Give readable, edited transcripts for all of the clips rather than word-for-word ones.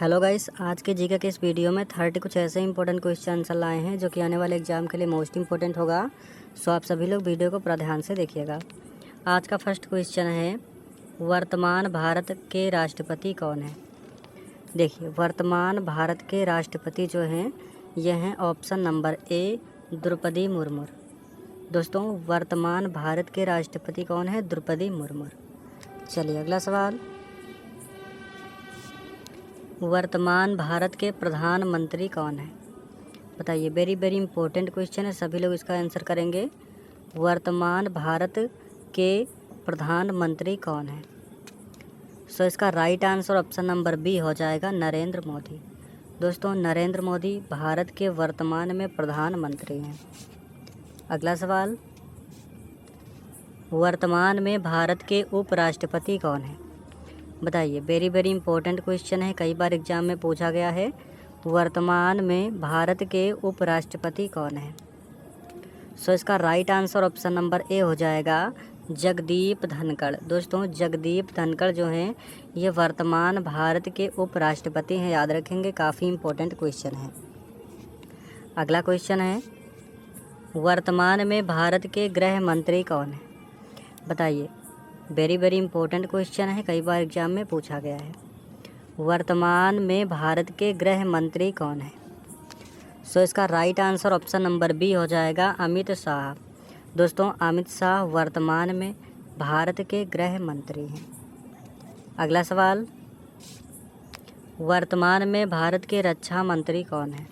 Hello guys, आज के GK के इस वीडियो में 30 कुछ ऐसे इंपॉर्टेंट क्वेश्चन आंसर लाए हैं जो कि आने वाले एग्जाम के लिए मोस्ट इंपॉर्टेंट होगा। सो आप सभी लोग वीडियो को पूरा ध्यान से देखिएगा। आज का फर्स्ट क्वेश्चन है, वर्तमान भारत के राष्ट्रपति कौन है। देखिए, वर्तमान भारत के राष्ट्रपति जो हैं ये हैं option number A Draupadi Murmu. दोस्तों, वर्तमान भारत के राष्ट्रपति कौन है? द्रौपदी मुर्मू। चलिए अगला सवाल, वर्तमान भारत के प्रधानमंत्री कौन है? बताइए, वेरी वेरी इंपॉर्टेंट क्वेश्चन है, सभी लोग इसका आंसर करेंगे। वर्तमान भारत के प्रधानमंत्री कौन है? सो इसका right answer option number B हो जाएगा, नरेंद्र मोदी। दोस्तों, नरेंद्र मोदी भारत के वर्तमान में प्रधानमंत्री हैं। अगला सवाल, वर्तमान में भारत के उपराष्ट्रपति कौन है? बताइए, वेरी वेरी इंपॉर्टेंट क्वेश्चन है, कई बार एग्जाम में पूछा गया है। वर्तमान में भारत के उपराष्ट्रपति कौन है? सो इसका राइट आंसर ऑप्शन नंबर ए हो जाएगा, जगदीप धनखड़। दोस्तों, जगदीप धनखड़ जो हैं ये वर्तमान भारत के उपराष्ट्रपति हैं, याद रखेंगे, काफ़ी इंपॉर्टेंट क्वेश्चन है। अगला क्वेश्चन है, वर्तमान में भारत के गृह मंत्री कौन है? बताइए, वेरी वेरी इंपॉर्टेंट क्वेश्चन है, कई बार एग्जाम में पूछा गया है। वर्तमान में भारत के गृह मंत्री कौन है? सो इसका right answer option number B हो जाएगा, अमित शाह। दोस्तों, अमित शाह वर्तमान में भारत के गृह मंत्री हैं। अगला सवाल, वर्तमान में भारत के रक्षा मंत्री कौन है?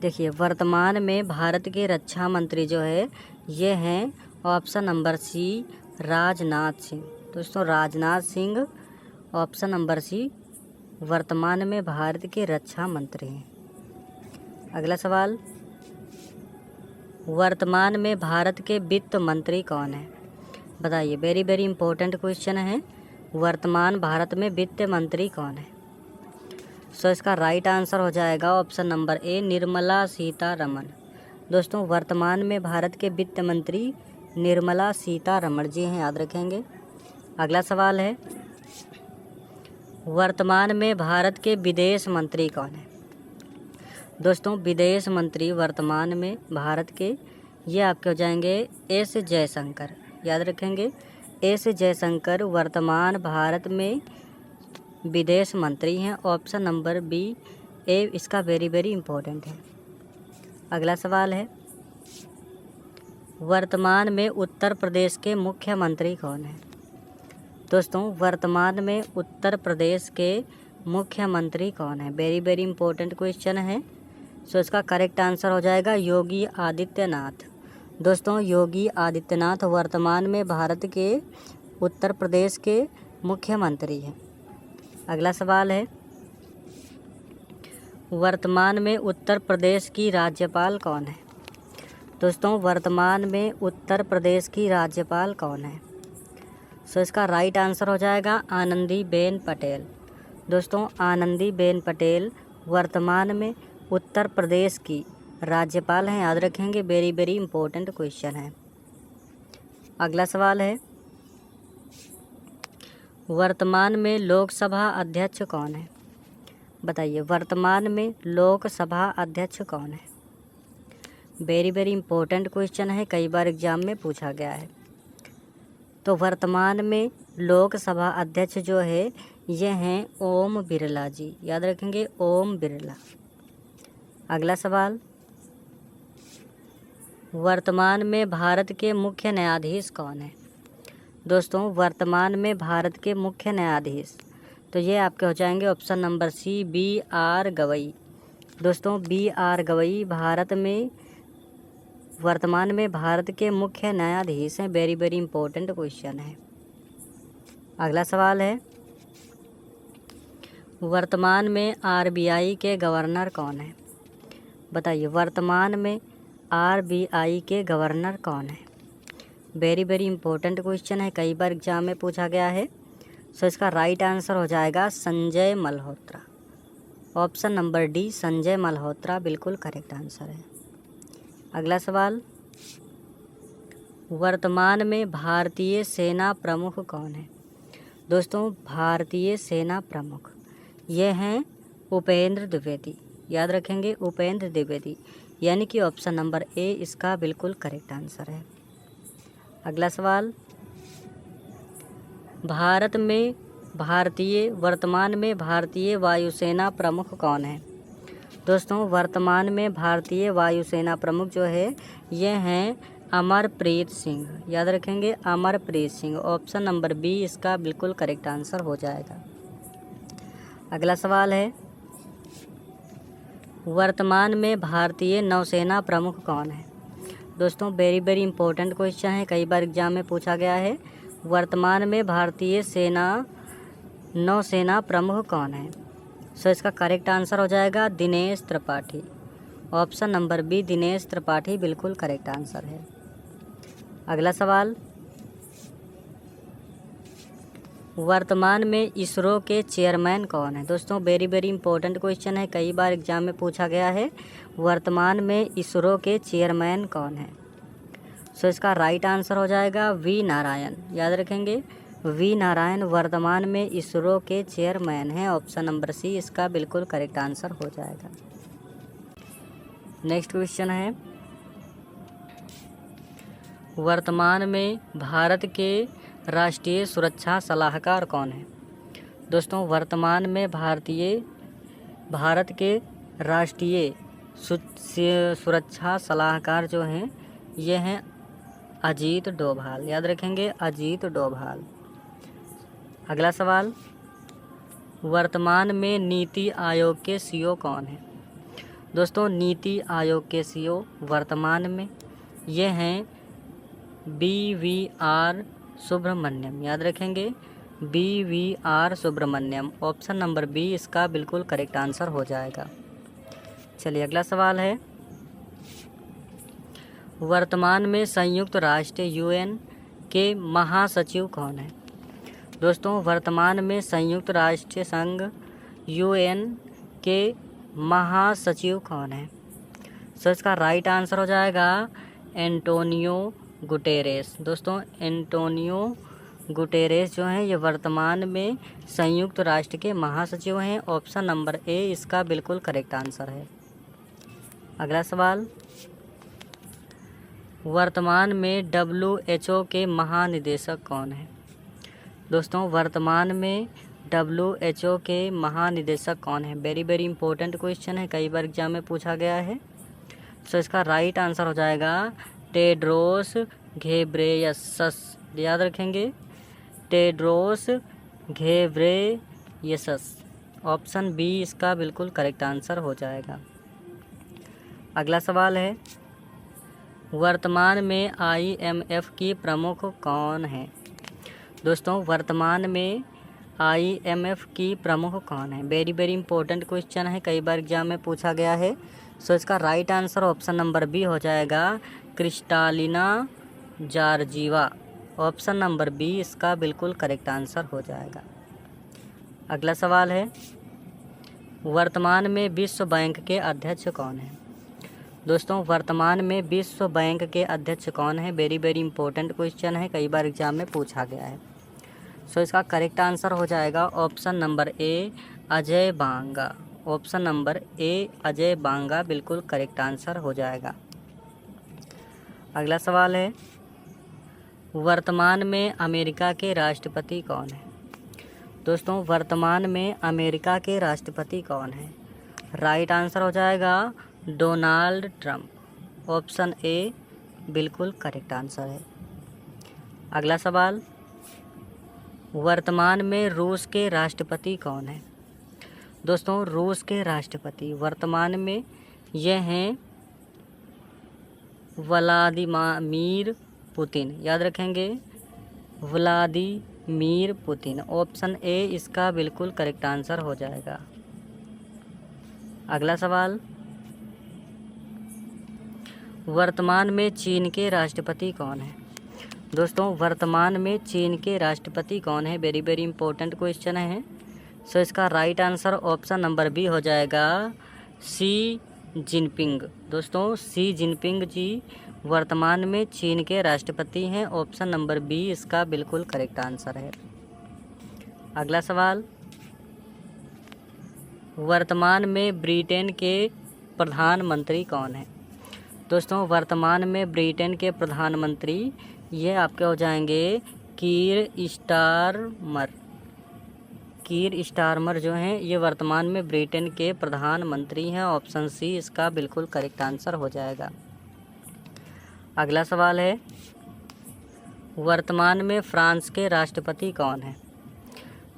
देखिए, वर्तमान में भारत के रक्षा मंत्री जो है ये हैं option number C, Rajnath Singh. दोस्तों, Rajnath Singh option number C वर्तमान में भारत के रक्षा मंत्री हैं। अगला सवाल, वर्तमान में भारत के वित्त मंत्री कौन है? बताइए, वेरी वेरी इंपॉर्टेंट क्वेश्चन है, वर्तमान भारत में वित्त मंत्री कौन है? सो इसका राइट आंसर हो जाएगा ऑप्शन नंबर ए, निर्मला सीतारमण। दोस्तों, वर्तमान में भारत के वित्त मंत्री निर्मला सीतारमण जी हैं, याद रखेंगे। अगला सवाल है, वर्तमान में भारत के विदेश मंत्री कौन है? दोस्तों, विदेश मंत्री वर्तमान में भारत के ये आपके हो जाएंगे एस जयशंकर, याद रखेंगे। एस जयशंकर वर्तमान भारत में विदेश मंत्री हैं, ऑप्शन नंबर बी ए इसका वेरी वेरी इंपॉर्टेंट है। अगला सवाल है, वर्तमान में उत्तर प्रदेश के मुख्यमंत्री कौन है? दोस्तों, वर्तमान में उत्तर प्रदेश के मुख्यमंत्री कौन है? वेरी वेरी इंपॉर्टेंट क्वेश्चन है। सो इसका करेक्ट आंसर हो जाएगा योगी आदित्यनाथ। दोस्तों, योगी आदित्यनाथ वर्तमान में भारत के उत्तर प्रदेश के मुख्यमंत्री हैं। अगला सवाल है, वर्तमान में उत्तर प्रदेश की राज्यपाल कौन है? दोस्तों, वर्तमान में उत्तर प्रदेश की राज्यपाल कौन है? सो इसका राइट आंसर हो जाएगा आनंदीबेन पटेल। दोस्तों, आनंदीबेन पटेल वर्तमान में उत्तर प्रदेश की राज्यपाल हैं, याद रखेंगे, वेरी वेरी इंपॉर्टेंट क्वेश्चन है। अगला सवाल है, वर्तमान में लोकसभा अध्यक्ष कौन है? बताइए, वर्तमान में लोकसभा अध्यक्ष कौन है? वेरी वेरी इंपॉर्टेंट क्वेश्चन है, कई बार एग्जाम में पूछा गया है। तो वर्तमान में लोकसभा अध्यक्ष जो है ये हैं ओम बिरला जी, याद रखेंगे, ओम बिरला। अगला सवाल, वर्तमान में भारत के मुख्य न्यायाधीश कौन है? दोस्तों, वर्तमान में भारत के मुख्य न्यायाधीश तो ये आपके हो जाएंगे option number C, B R Gavai. दोस्तों, बी आर गवई भारत में वर्तमान में भारत के मुख्य न्यायाधीश हैं, वेरी वेरी इंपॉर्टेंट क्वेश्चन है। अगला सवाल है, वर्तमान में आरबीआई के गवर्नर कौन है? बताइए, वर्तमान में आरबीआई के गवर्नर कौन है? वेरी वेरी इंपॉर्टेंट क्वेश्चन है, कई बार एग्जाम में पूछा गया है। सो इसका राइट आंसर हो जाएगा Sanjay Malhotra. Option number D, Sanjay Malhotra बिल्कुल करेक्ट आंसर है। अगला सवाल, वर्तमान में भारतीय सेना प्रमुख कौन है? दोस्तों, भारतीय सेना प्रमुख ये हैं उपेंद्र द्विवेदी। याद रखेंगे उपेंद्र द्विवेदी, यानी कि ऑप्शन नंबर ए इसका बिल्कुल करेक्ट आंसर है। अगला सवाल, वर्तमान में भारतीय वायुसेना प्रमुख कौन है? दोस्तों वर्तमान में भारतीय वायुसेना प्रमुख जो है ये हैं अमरप्रीत सिंह। याद रखेंगे Amarpreet Singh, option number B इसका बिल्कुल करेक्ट आंसर हो जाएगा। अगला सवाल है, वर्तमान में भारतीय नौसेना प्रमुख कौन है? दोस्तों वेरी इंपॉर्टेंट क्वेश्चन है, कई बार एग्जाम में पूछा गया है। वर्तमान में भारतीय नौसेना प्रमुख कौन है? सो इसका करेक्ट आंसर हो जाएगा Dinesh Tripathi, option number B Dinesh Tripathi बिल्कुल करेक्ट आंसर है। अगला सवाल, वर्तमान में इसरो के चेयरमैन कौन है? दोस्तों वेरी इंपॉर्टेंट क्वेश्चन है, कई बार एग्जाम में पूछा गया है। वर्तमान में इसरो के चेयरमैन कौन है? सो इसका राइट आंसर हो जाएगा वी नारायण। याद रखेंगे वी नारायण वर्तमान में इसरो के चेयरमैन हैं, ऑप्शन नंबर सी इसका बिल्कुल करेक्ट आंसर हो जाएगा। नेक्स्ट क्वेश्चन है, वर्तमान में भारत के राष्ट्रीय सुरक्षा सलाहकार कौन है? दोस्तों वर्तमान में भारत के राष्ट्रीय सुरक्षा सलाहकार जो हैं ये हैं अजीत डोभाल। याद रखेंगे अजीत डोभाल। अगला सवाल, वर्तमान में नीति आयोग के सीईओ कौन है? दोस्तों नीति आयोग के सीईओ वर्तमान में ये हैं BVR सुब्रमण्यम। याद रखेंगे BVR Subrahmanyam, option number B इसका बिल्कुल करेक्ट आंसर हो जाएगा। चलिए अगला सवाल है, वर्तमान में संयुक्त राष्ट्र UN के महासचिव कौन है? दोस्तों वर्तमान में संयुक्त राष्ट्र संघ UN के महासचिव कौन है? सो इसका राइट आंसर हो जाएगा एंटोनियो गुटेरेस। दोस्तों एंटोनियो गुटेरेस जो हैं ये वर्तमान में संयुक्त राष्ट्र के महासचिव हैं, ऑप्शन नंबर ए इसका बिल्कुल करेक्ट आंसर है। अगला सवाल, वर्तमान में WHO के महानिदेशक कौन है? दोस्तों वर्तमान में WHO के महानिदेशक कौन है? वेरी इंपॉर्टेंट क्वेश्चन है, कई बार एग्जाम में पूछा गया है। सो इसका राइट आंसर हो जाएगा टेड्रोस घेब्रेयसस। याद रखेंगे टेड्रोस घेब्रेयसस, ऑप्शन बी इसका बिल्कुल करेक्ट आंसर हो जाएगा। अगला सवाल है, वर्तमान में IMF की प्रमुख कौन है? दोस्तों वर्तमान में IMF की प्रमुख कौन है? वेरी इंपॉर्टेंट क्वेश्चन है, कई बार एग्जाम में पूछा गया है। सो इसका right answer option number B हो जाएगा Kristalina Georgieva, option number B इसका बिल्कुल करेक्ट आंसर हो जाएगा। अगला सवाल है, वर्तमान में विश्व बैंक के अध्यक्ष कौन है? दोस्तों वर्तमान में विश्व बैंक के अध्यक्ष कौन है? वेरी इंपॉर्टेंट क्वेश्चन है, कई बार एग्जाम में पूछा गया है। सो इसका करेक्ट आंसर हो जाएगा option number A Ajay Banga, option number A Ajay Banga बिल्कुल करेक्ट आंसर हो जाएगा। अगला सवाल है, वर्तमान में अमेरिका के राष्ट्रपति कौन है? दोस्तों वर्तमान में अमेरिका के राष्ट्रपति कौन है? राइट आंसर हो जाएगा डोनाल्ड ट्रंप, ऑप्शन ए बिल्कुल करेक्ट आंसर है। अगला सवाल, वर्तमान में रूस के राष्ट्रपति कौन है? दोस्तों रूस के राष्ट्रपति वर्तमान में ये हैं व्लादिमीर पुतिन। याद रखेंगे व्लादिमीर पुतिन, ऑप्शन ए इसका बिल्कुल करेक्ट आंसर हो जाएगा। अगला सवाल, वर्तमान में चीन के राष्ट्रपति कौन है? दोस्तों वर्तमान में चीन के राष्ट्रपति कौन है? वेरी इंपॉर्टेंट क्वेश्चन है। सो इसका right answer option number B हो जाएगा शी जिनपिंग। दोस्तों शी जिनपिंग जी वर्तमान में चीन के राष्ट्रपति हैं, ऑप्शन नंबर बी इसका बिल्कुल करेक्ट आंसर है। अगला सवाल, वर्तमान में ब्रिटेन के प्रधानमंत्री कौन है? दोस्तों वर्तमान में ब्रिटेन के प्रधानमंत्री ये आपके हो जाएंगे कीर स्टारमर जो हैं ये वर्तमान में ब्रिटेन के प्रधानमंत्री हैं। ऑप्शन सी इसका बिल्कुल करेक्ट आंसर हो जाएगा। अगला सवाल है, वर्तमान में फ्रांस के राष्ट्रपति कौन है?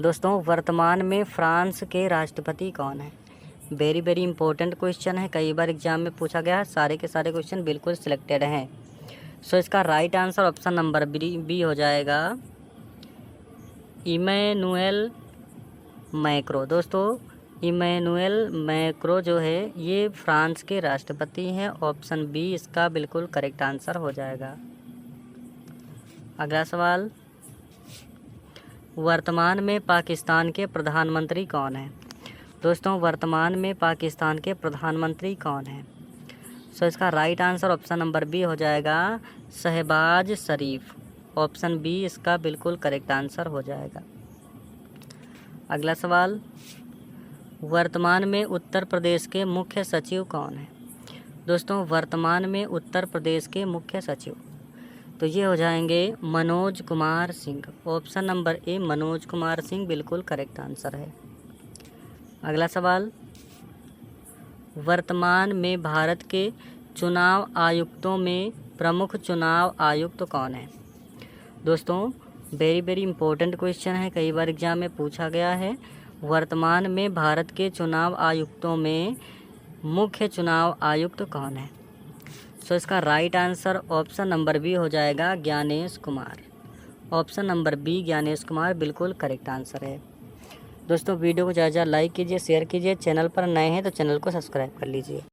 दोस्तों वर्तमान में फ्रांस के राष्ट्रपति कौन है? वेरी वेरी इंपॉर्टेंट क्वेश्चन है, कई बार एग्जाम में पूछा गया है। सारे के सारे क्वेश्चन बिल्कुल सिलेक्टेड हैं। सो इसका right answer option number B हो जाएगा, इमैनुएल मैक्रो। दोस्तों इमैनुएल मैक्रो जो है ये फ्रांस के राष्ट्रपति हैं। ऑप्शन बी इसका बिल्कुल करेक्ट आंसर हो जाएगा। अगला सवाल, वर्तमान में पाकिस्तान के प्रधानमंत्री कौन है? दोस्तों वर्तमान में पाकिस्तान के प्रधानमंत्री कौन है? सो इसका right answer option number B हो जाएगा, शहबाज शरीफ। ऑप्शन बी इसका बिल्कुल करेक्ट आंसर हो जाएगा। अगला सवाल, वर्तमान में उत्तर प्रदेश के मुख्य सचिव कौन है? दोस्तों वर्तमान में उत्तर प्रदेश के मुख्य सचिव तो ये हो जाएंगे मनोज कुमार सिंह। ऑप्शन नंबर ए मनोज कुमार सिंह बिल्कुल करेक्ट आंसर है। अगला सवाल, वर्तमान में भारत के चुनाव आयुक्तों में प्रमुख चुनाव आयुक्त कौन है? दोस्तों वेरी वेरी इंपॉर्टेंट क्वेश्चन है, कई बार एग्जाम में पूछा गया है। वर्तमान में भारत के चुनाव आयुक्तों में मुख्य चुनाव आयुक्त कौन है? सो इसका right answer option number B हो जाएगा, Gyanesh Kumar. Option number B Gyanesh Kumar बिल्कुल करेक्ट आंसर है। दोस्तों वीडियो को ज़्यादा लाइक कीजिए, शेयर कीजिए। चैनल पर नए हैं तो चैनल को सब्सक्राइब कर लीजिए।